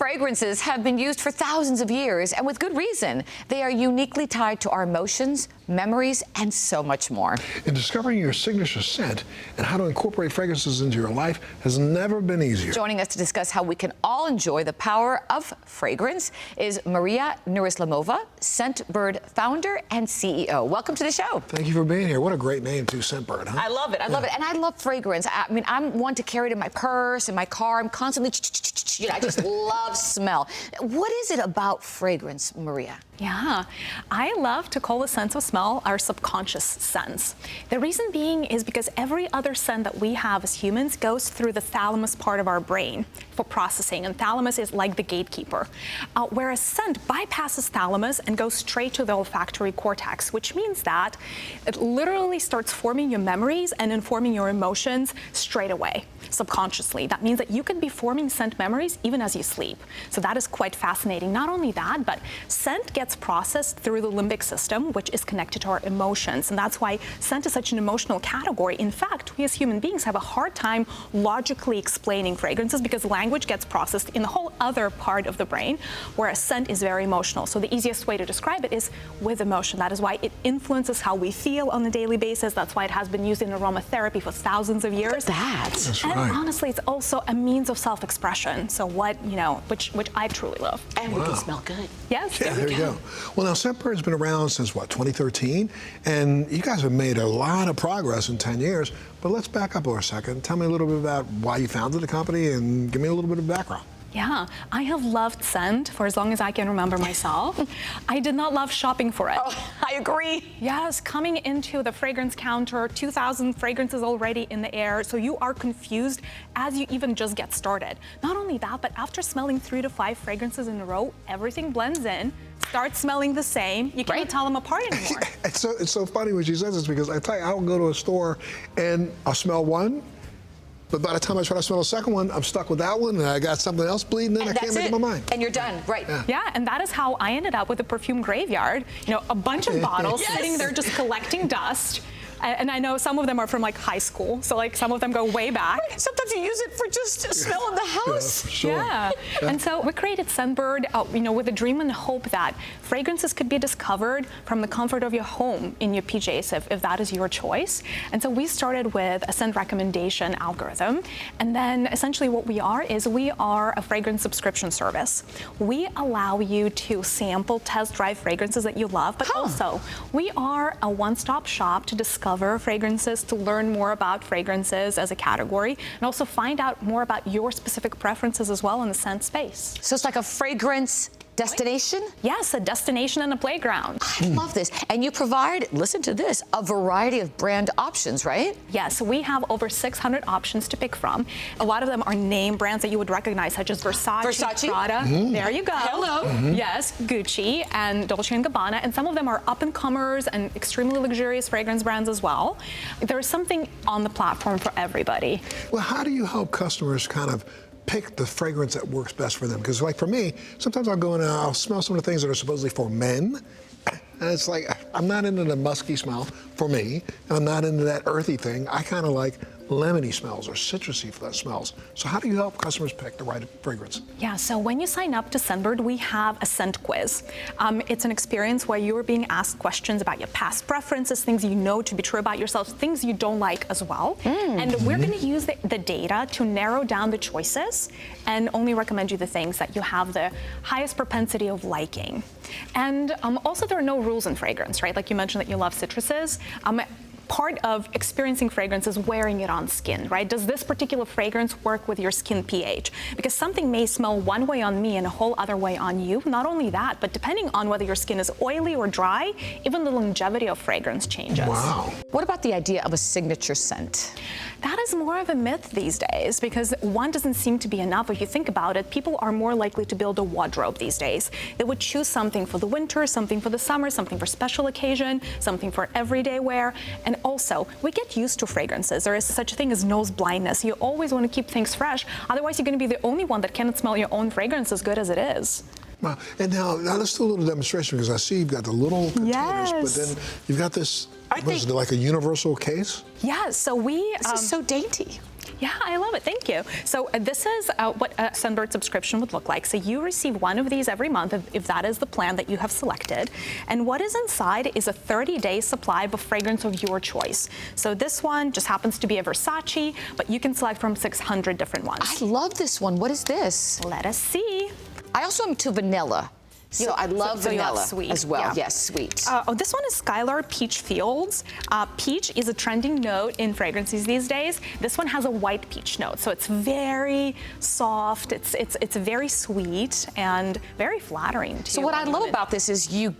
Fragrances have been used for thousands of years, and with good reason. They are uniquely tied to our emotions, memories, and so much more. And discovering your signature scent and how to incorporate fragrances into your life has never been easier. Joining us to discuss how we can all enjoy the power of fragrance is Maria Nurislamova, Scentbird founder and CEO. Welcome to the show. Thank you for being here. What a great name, too, Scentbird, huh? I love it. I love it. And I love fragrance. I mean, I'm one to carry it in my purse, in my car. I'm constantly, I just love smell. What is it about fragrance, Maria? Yeah, I love to call the sense of smell our subconscious sense. The reason being is because every other scent that we have as humans goes through the thalamus part of our brain for processing, and thalamus is like the gatekeeper. Whereas scent bypasses thalamus and goes straight to the olfactory cortex, which means that it literally starts forming your memories and informing your emotions straight away, subconsciously. That means that you can be forming scent memories even as you sleep. So that is quite fascinating. Not only that, but scent gets processed through the limbic system, which is connected to our emotions. And that's why scent is such an emotional category. In fact, we as human beings have a hard time logically explaining fragrances because language gets processed in the whole other part of the brain, whereas scent is very emotional. So the easiest way to describe it is with emotion. That is why it influences how we feel on a daily basis. That's why it has been used in aromatherapy for thousands of years. That's and right. honestly, it's also a means of self-expression. So which I truly love. And we can smell good. Yes. Yeah, there you go. Well, now, Scentbird's been around since, what, 2013? And you guys have made a lot of progress in 10 years. But let's back up for a second. Tell me a little bit about why you founded the company and give me a little bit of background. Yeah, I have loved scent for as long as I can remember myself. I did not love shopping for it. Oh, I agree. Yes, coming into the fragrance counter, 2,000 fragrances already in the air, so you are confused as you even just get started. Not only that, but after smelling 3 to 5 fragrances in a row, everything blends in, starts smelling the same. You can't tell them apart anymore. It's so funny when she says this because I tell you, I'll go to a store and I'll smell one, but by the time I try to smell the second one, I'm stuck with that one, and I got something else bleeding in. I can't make up my mind. And you're done, right? Yeah, and that is how I ended up with the perfume graveyard. You know, a bunch of bottles sitting there just collecting dust. And I know some of them are from like high school, so like some of them go way back. Right. Sometimes you use it for just a smell in the house. Yeah, sure. Yeah. And so we created Scentbird, with a dream and hope that fragrances could be discovered from the comfort of your home in your PJs, if that is your choice. And so we started with a scent recommendation algorithm. And then essentially what we are is we are a fragrance subscription service. We allow you to sample, test drive fragrances that you love, but also we are a one-stop shop to discover fragrances, to learn more about fragrances as a category, and also find out more about your specific preferences as well in the scent space. So it's like a fragrance destination? Yes, a destination and a playground. I love this. And you provide, listen to this, a variety of brand options, right? Yes, we have over 600 options to pick from. A lot of them are name brands that you would recognize, such as Versace. Prada. There you go. Hello. Yes, Gucci and Dolce & Gabbana. And some of them are up-and-comers and extremely luxurious fragrance brands as well. There's something on the platform for everybody. Well, how do you help customers kind of pick the fragrance that works best for them? Because like for me, sometimes I'll go and I'll smell some of the things that are supposedly for men. And it's like, I'm not into the musky smell for me, and I'm not into that earthy thing. I kind of like lemony smells or citrusy smells. So how do you help customers pick the right fragrance? Yeah, so when you sign up to Scentbird, we have a scent quiz. It's an experience where you are being asked questions about your past preferences, things you know to be true about yourself, things you don't like as well. And we're going to use the data to narrow down the choices and only recommend you the things that you have the highest propensity of liking. And also there are no rules in fragrance, right? Like you mentioned that you love citruses. Part of experiencing fragrance is wearing it on skin, right? Does this particular fragrance work with your skin pH? Because something may smell one way on me and a whole other way on you. Not only that, but depending on whether your skin is oily or dry, even the longevity of fragrance changes. Wow. What about the idea of a signature scent? That is more of a myth these days because one doesn't seem to be enough. If you think about it, people are more likely to build a wardrobe these days. They would choose something for the winter, something for the summer, something for special occasion, something for everyday wear. And also, we get used to fragrances. There is such a thing as nose blindness. You always want to keep things fresh. Otherwise, you're going to be the only one that cannot smell your own fragrance as good as it is. Wow. And now let's do a little demonstration because I see you've got the little containers, but then you've got this, what is it, like a universal case? Yeah, so we... This is so dainty. Yeah, I love it. Thank you. So this is what a Scentbird subscription would look like. So you receive one of these every month if that is the plan that you have selected. And what is inside is a 30-day supply of a fragrance of your choice. So this one just happens to be a Versace, but you can select from 600 different ones. I love this one. What is this? Let us see. I also am to vanilla. So I love you vanilla love sweet. as well. Yeah. Yes, sweet. This one is Skylar Peach Fields. Peach is a trending note in fragrances these days. This one has a white peach note, so it's very soft. It's very sweet and very flattering to So what I love about this is you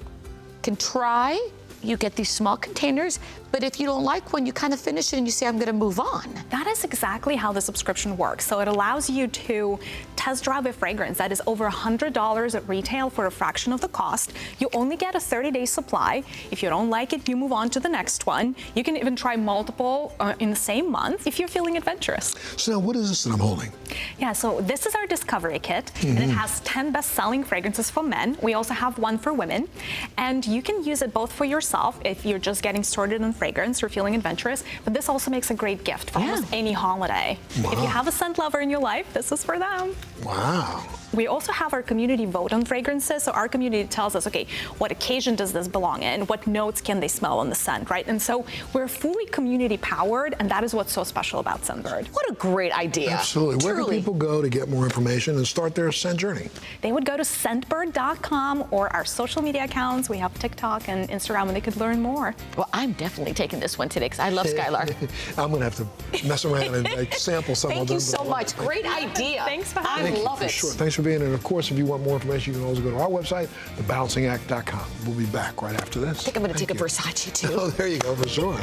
can try, you get these small containers, but if you don't like one, you kind of finish it and you say, I'm going to move on. That is exactly how the subscription works. So it allows you to test drive a fragrance that is over $100 at retail for a fraction of the cost. You only get a 30-day supply. If you don't like it, you move on to the next one. You can even try multiple in the same month if you're feeling adventurous. So now what is this that I'm holding? Yeah, so this is our discovery kit, and it has 10 best-selling fragrances for men. We also have one for women, and you can use it both for yourself if you're just getting started on fragrance or feeling adventurous, but this also makes a great gift for almost any holiday. Wow. If you have a scent lover in your life, this is for them. Wow. We also have our community vote on fragrances. So our community tells us, okay, what occasion does this belong in? What notes can they smell on the scent, right? And so we're fully community powered, and that is what's so special about Scentbird. What a great idea. Absolutely. Where can people go to get more information and start their scent journey? They would go to scentbird.com or our social media accounts. We have TikTok and Instagram, and they could learn more. Well, I'm definitely taking this one today because I love Skylar. I'm going to have to mess around and sample some of them. Thank you so much. Great idea. Thanks for having me. I love it. Sure. Thanks for being here. And of course, if you want more information, you can always go to our website, thebalancingact.com. We'll be back right after this. I think I'm going to take a Versace too. Oh, there you go, for sure.